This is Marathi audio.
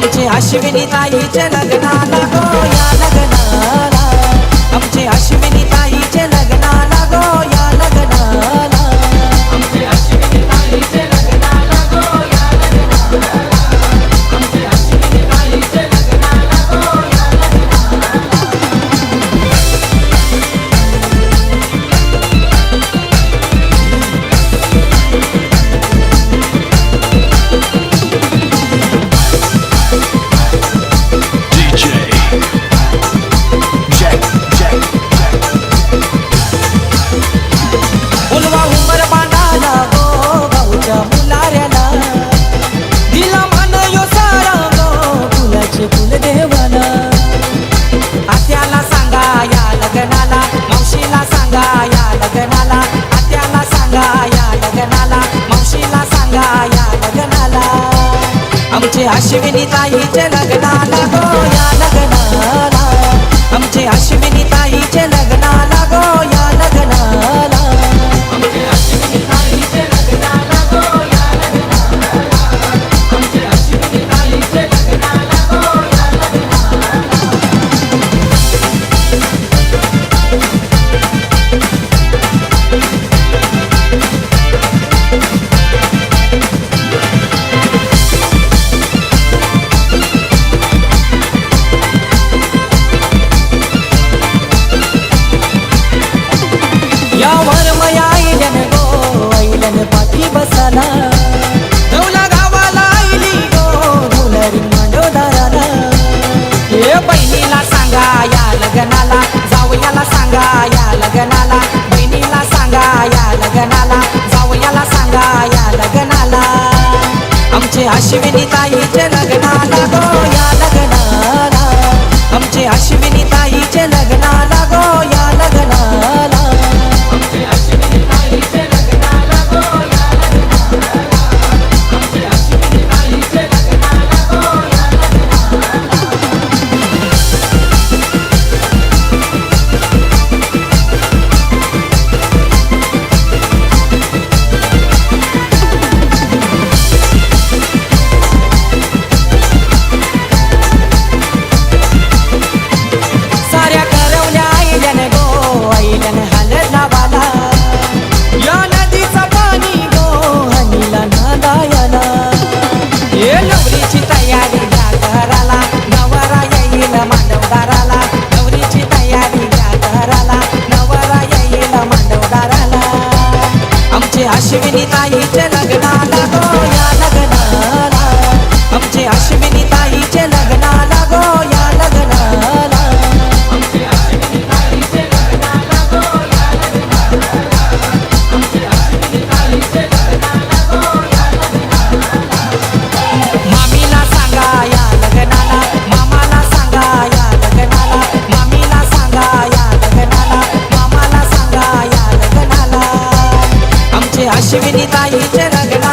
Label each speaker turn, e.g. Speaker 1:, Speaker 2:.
Speaker 1: आमचे अश्विनी ताईचे लग्नाला गो या लग्नाला, आमचे अश्विनी ताईचे लग्नाला गो या लग्नाला, आमचे अश्विनी ताईचे लग्नाला गो या लग्नाला, आमचे अश्विनी ताईचे लग्नाला गो या लग्नाला। बोलवा उंबर बांधाला गो भाऊच्या मुलाऱ्याला, दिला मान यो सारा गो फुलाचे फुल देवाला। आत्याला सांगा या लग्नाला, मावशीला सांगा या लग्नाला, आत्याला सांगा या लग्नाला, मावशीला सांगा या लग्नाला, आमचे अश्विनी ताईचे लग्नाला गो या लग्नाला, आमचे अश्विनी ताईचे लग्नाला गो या लग्नाला, आमचे अश्विनी ताईचे लग्नाला गो या लग्नाला, आमचे अश्विनी ताईचे लग्नाला गो या लग्नाला। यावर मया आईलन गो आईलन पाठी बसाला, धौला गावाला आईली गो धौलरी मांडोदाराला। हे बहिणीला सांगा या लग्नाला, जावयाला सांगा या लग्नाला, बहिणीला सांगा या लग्नाला, जावयाला सांगा या लग्नाला, आमचे अश्विनी ताईचे लग्नाला गो या लग्नाला, आमचे अश्विनी ताईचे लग्नाला गो या लग्नाला, आमचे अश्विनी ताईचे लग्नाला गो या लग्नाला, आमचे अश्विनी ताईचे लग्नाला गो या लग्नाला। साऱ्या करवल्या आईल्यान गो आईल्यान हलद लावाला, या नदीचा पाणी गो हनीला नादायाला। हे नवरीची तयारी घ्या घराला, नवरा येईल मांडवदाराला, नवरीची तयारी घ्या घराला, नवरा येईल मांडवदाराला, आमचे अश्विनी ताईचे लग्नाला गो या लग्नाला, आमचे अश्विनी ताईचे लग्नाला गो या लग्नाला, आमचे अश्विनी ताईचे लग्नाला गो या लग्नाला, आमचे अश्विनी ताईचे लग्नाला गो या लग्नाला। मामीला सांगा या लग्नाला, मामाला सांगा या लग्नाला, मामीला सांगा या लग्नाला, मामाला सांगा या लग्नाला, आमचे अश्विनी ताईचे लग्न